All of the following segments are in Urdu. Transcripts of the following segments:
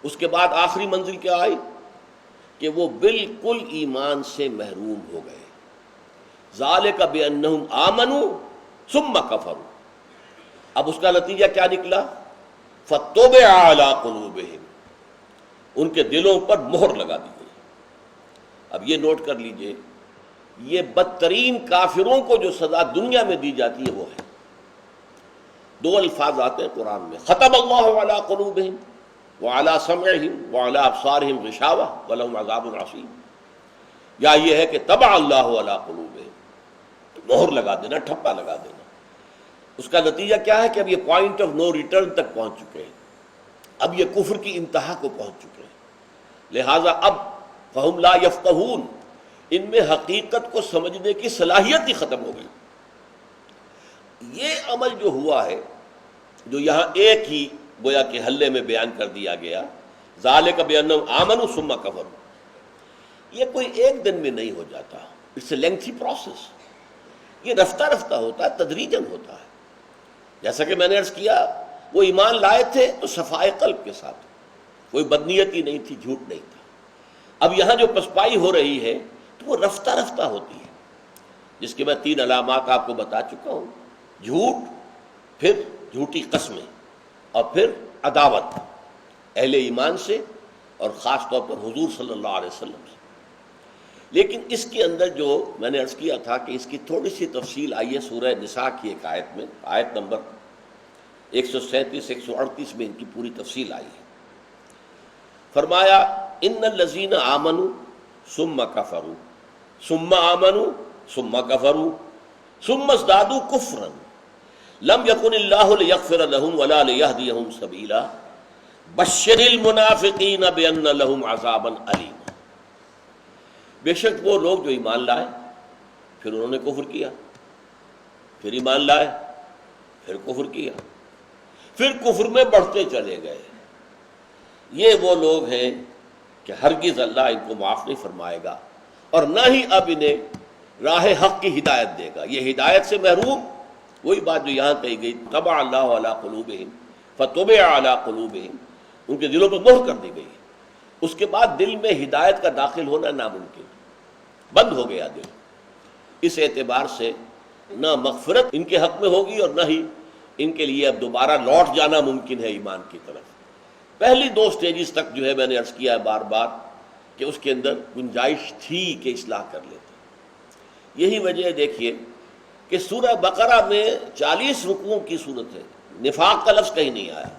اس کے بعد آخری منزل کیا آئی کہ وہ بالکل ایمان سے محروم ہو گئے. ذالک بانہم آمنوا ثم کفروا. اب اس کا نتیجہ کیا نکلا؟ فطبع علی قلوبہم، ان کے دلوں پر مہر لگا دی گئی. اب یہ نوٹ کر لیجئے، یہ بدترین کافروں کو جو سزا دنیا میں دی جاتی ہے وہ ہے. دو الفاظ آتے ہیں قرآن میں، ختم اللہ علی قلوبہم وعلی سمعہم وعلی ابصارہم غشاوہ ولہم عذاب عظیم. یا یہ ہے کہ طبع اللہ علی قلوبہم، مہر لگا دینا، ٹھپا لگا دینا. اس کا نتیجہ کیا ہے کہ اب یہ پوائنٹ آف نو ریٹرن تک پہنچ چکے ہیں، اب یہ کفر کی انتہا کو پہنچ چکے ہیں. لہٰذا اب فہم لا یفقہون، ان میں حقیقت کو سمجھنے کی صلاحیت ہی ختم ہو گئی. یہ عمل جو ہوا ہے، جو یہاں ایک ہی گویا کہ حلے میں بیان کر دیا گیا، ذالک بانہم آمنوا ثم کفروا، یہ کوئی ایک دن میں نہیں ہو جاتا. It's a lengthy process. یہ رفتہ رفتہ ہوتا ہے، تدریجاً ہوتا ہے. جیسا کہ میں نے عرض کیا، وہ ایمان لائے تھے تو صفائے قلب کے ساتھ، کوئی بدنیتی نہیں تھی، جھوٹ نہیں تھا. اب یہاں جو پسپائی ہو رہی ہے تو وہ رفتہ رفتہ ہوتی ہے، جس کے میں 3 علامات آپ کو بتا چکا ہوں: جھوٹ، پھر جھوٹی قسمیں، اور پھر عداوت اہل ایمان سے اور خاص طور پر حضور صلی اللہ علیہ وسلم سے. لیکن اس کے اندر جو میں نے عرض کیا تھا کہ اس کی تھوڑی سی تفصیل آئی ہے سورہ نساء کی ایک آیت میں، آیت نمبر 137 138 میں ان کی پوری تفصیل آئی ہے. فرمایا ان الذین آمنوا ثم کفروا ثم آمنوا ثم کفروا ثم ازدادوا کفرا لم یکن اللہ لیغفر لهم ولا لیہدیہم سبیلا بشر المنافقین بان لهم عذابا الیما. بے شک وہ لوگ جو ایمان لائے، پھر انہوں نے کفر کیا، پھر ایمان لائے، پھر کفر کیا، پھر کفر میں بڑھتے چلے گئے، یہ وہ لوگ ہیں کہ ہرگز اللہ ان کو معاف نہیں فرمائے گا اور نہ ہی اب انہیں راہ حق کی ہدایت دے گا. یہ ہدایت سے محروم، وہی بات جو یہاں کہی گئی، طبع اللہ علی قلوبہم فطبع علی قلوبہم، ان کے دلوں پر مہر کر دی گئی. اس کے بعد دل میں ہدایت کا داخل ہونا ناممکن، بند ہو گیا دل. اس اعتبار سے نہ مغفرت ان کے حق میں ہوگی اور نہ ہی ان کے لیے اب دوبارہ لوٹ جانا ممکن ہے ایمان کی طرف. پہلی 2 سٹیجز تک جو ہے میں نے عرض کیا ہے بار بار کہ اس کے اندر گنجائش تھی کہ اصلاح کر لیتے. یہی وجہ ہے دیکھیے کہ سورہ بقرہ میں 40 رکوعوں کی صورت ہے، نفاق کا لفظ کہیں نہیں آیا،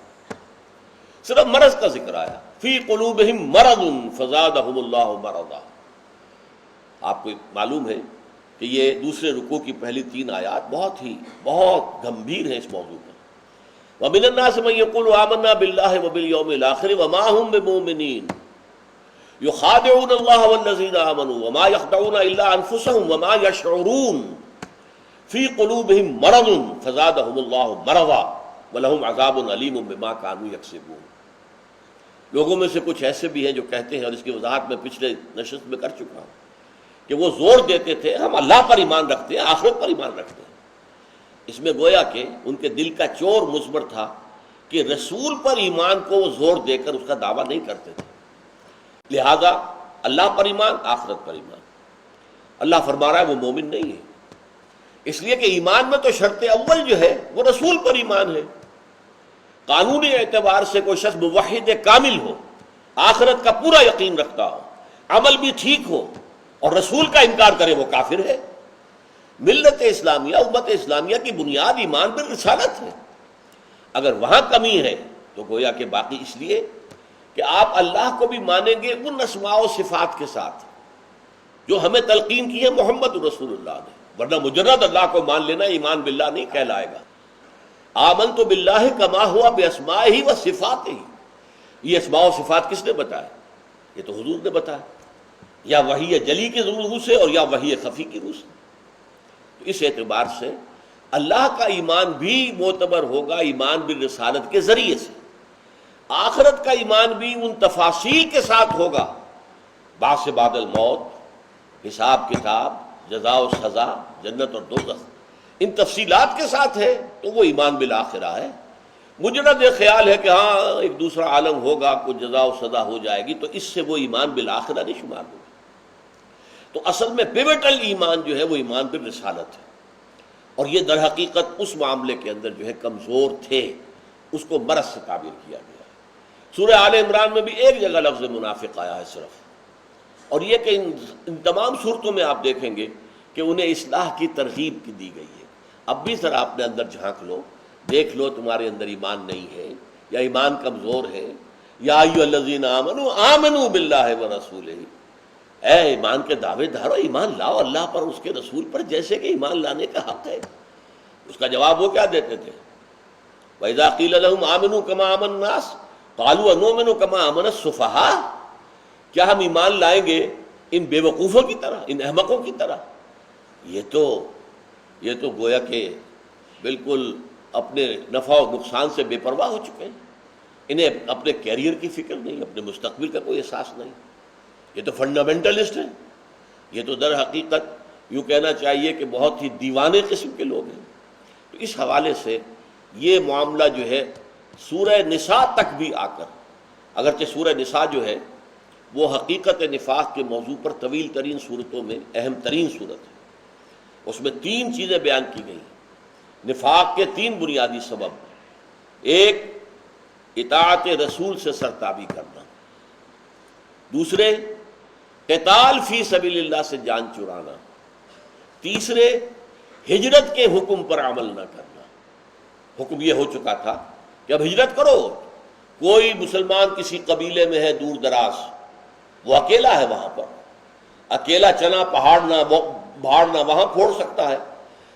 صرف مرض کا ذکر آیا. فی قلوبہم مرض فزادہم اللہ مرضا. آپ کو معلوم ہے کہ یہ دوسرے رکوع کی پہلی 3 آیات بہت گمبھیر ہیں اس موضوع پر. وَمِنَ النَّاسِ مَن يَقُولُ آمَنَّا بِاللَّهِ وَبِالْيَوْمِ الْآخِرِ وَمَا هُم بِمُؤْمِنِينَ يُخَادِعُونَ اللَّهَ وَالَّذِينَ آمَنُوا وَمَا يَخْدَعُونَ إِلَّا أَنفُسَهُمْ وَمَا يَشْعُرُونَ فِي قُلُوبِهِم مَرَضٌ فَزَادَهُمُ اللَّهُ مَرَضًا وَلَهُمْ عَذَابٌ أَلِيمٌ بِمَا كَانُوا يَكْسِبُونَ. لوگوں میں سے کچھ ایسے بھی ہیں جو کہتے ہیں، اور اس کی وضاحت میں پچھلے نشست میں کر چکا ہوں، کہ وہ زور دیتے تھے ہم اللہ پر ایمان رکھتے ہیں، آخرت پر ایمان رکھتے ہیں. اس میں گویا کہ ان کے دل کا چور مضمر تھا کہ رسول پر ایمان کو وہ زور دے کر اس کا دعویٰ نہیں کرتے تھے. لہذا اللہ پر ایمان، آخرت پر ایمان. اللہ فرما رہا ہے وہ مومن نہیں ہے، اس لیے کہ ایمان میں تو شرط اول جو ہے وہ رسول پر ایمان ہے. قانونی اعتبار سے کوئی شخص موحد کامل ہو، آخرت کا پورا یقین رکھتا ہو، عمل بھی ٹھیک ہو، اور رسول کا انکار کرے، وہ کافر ہے. ملت اسلامیہ، امت اسلامیہ کی بنیاد ایمان بالرسالت ہے. اگر وہاں کمی ہے تو گویا کہ باقی اس لیے کہ آپ اللہ کو بھی مانیں گے ان اسماء و صفات کے ساتھ جو ہمیں تلقین کی ہے محمد رسول اللہ نے، ورنہ مجرد اللہ کو مان لینا ایمان باللہ نہیں کہلائے گا. آمنت باللہ کما ہوا باسمائہ و صفاتہ. یہ اسماء و صفات کس نے بتایا؟ یہ تو حضور نے بتایا، یا وحی جلی کی روح سے اور یا وحی خفی کی روح سے. تو اس اعتبار سے اللہ کا ایمان بھی معتبر ہوگا ایمان بالرسالت کے ذریعے سے. آخرت کا ایمان بھی ان تفاصیل کے ساتھ ہوگا، بعث بعد الموت، حساب کتاب، جزا و سزا، جنت اور دوزخ، ان تفصیلات کے ساتھ ہے تو وہ ایمان بالآخرہ ہے. مجرد یہ خیال ہے کہ ہاں ایک دوسرا عالم ہوگا، کچھ جزا و سزا ہو جائے گی، تو اس سے وہ ایمان بالآخرہ نہیں شمار ہوگا۔ تو اصل میں پیوٹل ایمان جو ہے وہ ایمان بالرسالت ہے، اور یہ در حقیقت اس معاملے کے اندر جو ہے کمزور تھے، اس کو مرض سے تعبیر کیا گیا ہے۔ سورہ آل عمران میں بھی ایک جگہ لفظ منافق آیا ہے صرف، اور یہ کہ ان تمام صورتوں میں آپ دیکھیں گے کہ انہیں اصلاح کی ترغیب کی دی گئی ہے۔ اب بھی ذرا اپنے اندر جھانک لو، دیکھ لو تمہارے اندر ایمان نہیں ہے یا ایمان کمزور ہے۔ یا ایھا الذین آمنوا آمنوا باللہ ورسولہ، اے ایمان کے دعوے دارو، ایمان لاؤ اللہ پر، اس کے رسول پر، جیسے کہ ایمان لانے کا حق ہے۔ اس کا جواب وہ کیا دیتے تھے؟ وَإِذَا قِيلَ لَهُمْ آمِنُوا كَمَا آمَنَ النَّاسُ قَالُوا أَنُؤْمِنُ كَمَا آمَنَ السُّفَهَاءُ، کیا ہم ایمان لائیں گے ان بے وقوفوں کی طرح، ان احمقوں کی طرح؟ یہ تو گویا کہ بالکل اپنے نفع و نقصان سے بے پرواہ ہو چکے ہیں، انہیں اپنے کیریئر کی فکر نہیں، اپنے مستقبل کا کوئی احساس نہیں۔ یہ تو فنڈامنٹلسٹ ہیں، یہ تو در حقیقت یوں کہنا چاہیے کہ بہت ہی دیوانے قسم کے لوگ ہیں۔ تو اس حوالے سے یہ معاملہ جو ہے سورہ نساء تک بھی آ کر، اگرچہ سورہ نساء جو ہے وہ حقیقت نفاق کے موضوع پر طویل ترین صورتوں میں اہم ترین صورت ہے، اس میں 3 چیزیں بیان کی گئی ہیں، نفاق کے 3 بنیادی سبب۔ ایک، اطاعت رسول سے سرتابی کرنا، دوسرے، قتال فی سبیل اللہ سے جان چرانا، تیسرے، ہجرت کے حکم پر عمل نہ کرنا۔ حکم یہ ہو چکا تھا کہ اب ہجرت کرو، کوئی مسلمان کسی قبیلے میں ہے دور دراز، وہ اکیلا ہے، وہاں پر اکیلا چنا پہاڑنا وہاں پھوڑ سکتا ہے،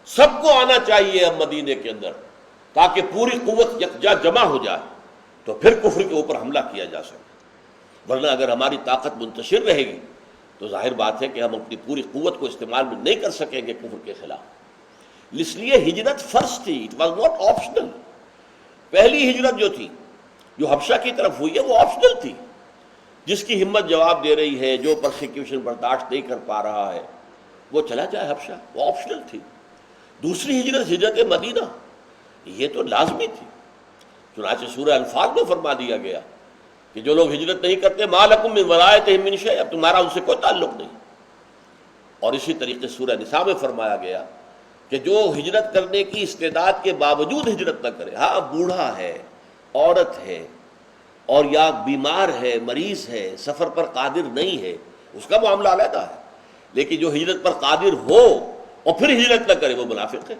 سب کو آنا چاہیے اب مدینے کے اندر، تاکہ پوری قوت یکجا جمع ہو جائے تو پھر کفر کے اوپر حملہ کیا جا سکے۔ ورنہ اگر ہماری طاقت منتشر رہے گی تو ظاہر بات ہے کہ ہم اپنی پوری قوت کو استعمال میں نہیں کر سکیں گے کفر کے خلاف۔ اس لیے ہجرت فرض تھی، اٹ واز ناٹ آپشنل۔ پہلی ہجرت جو تھی، جو حبشہ کی طرف ہوئی ہے، وہ آپشنل تھی۔ جس کی ہمت جواب دے رہی ہے، جو پرسیکیوشن برداشت نہیں کر پا رہا ہے، وہ چلا جائے حبشہ، وہ آپشنل تھی۔ دوسری ہجرت، ہجرت مدینہ، یہ تو لازمی تھی۔ چنانچہ سورہ انفال میں فرما دیا گیا کہ جو لوگ ہجرت نہیں کرتے، ما لکم من ولایتہم من شیء، اب تمہارا ان سے کوئی تعلق نہیں۔ اور اسی طریقے سورہ نساء میں فرمایا گیا کہ جو ہجرت کرنے کی استعداد کے باوجود ہجرت نہ کرے، ہاں بوڑھا ہے، عورت ہے، اور یا بیمار ہے، مریض ہے، سفر پر قادر نہیں ہے، اس کا معاملہ علیحدہ ہے، لیکن جو ہجرت پر قادر ہو اور پھر ہجرت نہ کرے، وہ منافق ہے۔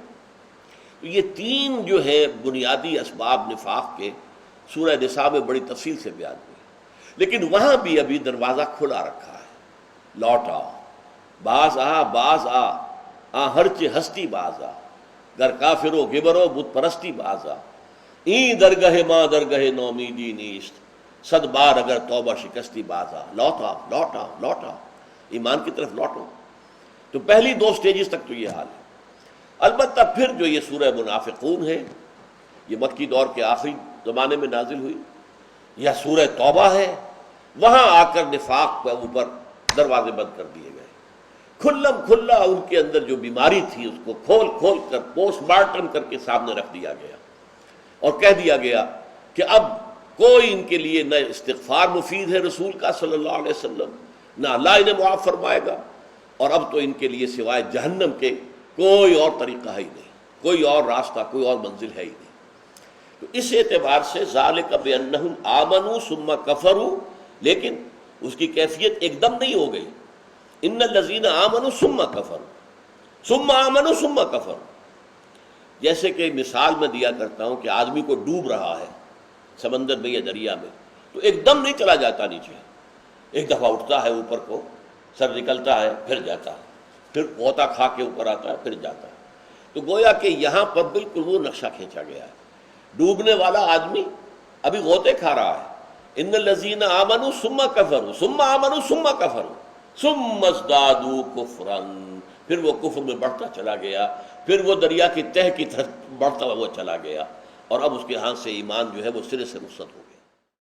تو یہ 3 جو ہے بنیادی اسباب نفاق کے سورہ نساء میں بڑی تفصیل سے بیان ہوئے، لیکن وہاں بھی ابھی دروازہ کھلا رکھا ہے، لوٹ آ، باز آ ہرچ ہستی باز آ، گر کافر و گبر و بت پرستی باز آ، این درگہ ماں درگہ نومیدی نیست، 100 بار اگر توبہ شکستی باز آ، لوٹ آ، ایمان کی طرف لوٹو۔ تو پہلی 2 سٹیجز تک تو یہ حال ہے۔ البتہ پھر جو یہ سورہ منافقون ہے، یہ مکی دور کے آخری زمانے میں نازل ہوئی، یا سورہ توبہ ہے، وہاں آ کر نفاق کے اوپر دروازے بند کر دیے گئے، کھلم کھلا ان کے اندر جو بیماری تھی اس کو کھول کر پوسٹ مارٹم کر کے سامنے رکھ دیا گیا، اور کہہ دیا گیا کہ اب کوئی ان کے لیے نہ استغفار مفید ہے رسول کا صلی اللہ علیہ وسلم، نہ اللہ انہیں معاف فرمائے گا، اور اب تو ان کے لیے سوائے جہنم کے کوئی اور طریقہ ہے ہی نہیں، کوئی اور راستہ، کوئی اور منزل ہے ہی نہیں۔ تو اس اعتبار سے ذالک بانہم آمنوا ثم کفروا، لیکن اس کی کیفیت ایک دم نہیں ہو گئی، ان الذین آمنوا ثم کفروا ثم آمنوا ثم کفروا۔ جیسے کہ مثال میں دیا کرتا ہوں کہ آدمی کو ڈوب رہا ہے سمندر میں یا دریا میں، تو ایک دم نہیں چلا جاتا نیچے، ایک دفعہ اٹھتا ہے اوپر کو، سر نکلتا ہے، پھر جاتا ہے، پھر غوطہ کھا کے اوپر آتا ہے، پھر جاتا ہے۔ تو گویا کہ یہاں پر بالکل وہ نقشہ کھینچا گیا ہے، ڈوبنے والا آدمی ابھی غوطے کھا رہا ہے، ان الذین آمنوا ثم کفروا ثم آمنوا ثم کفروا ثم ازدادوا کفرا، پھر وہ کفر میں بڑھتا چلا گیا، پھر وہ دریا کی تہ کی طرف بڑھتا ہوا وہ چلا گیا، اور اب اس کے ہاتھ سے ایمان جو ہے وہ سرے سے رخصت ہو گیا۔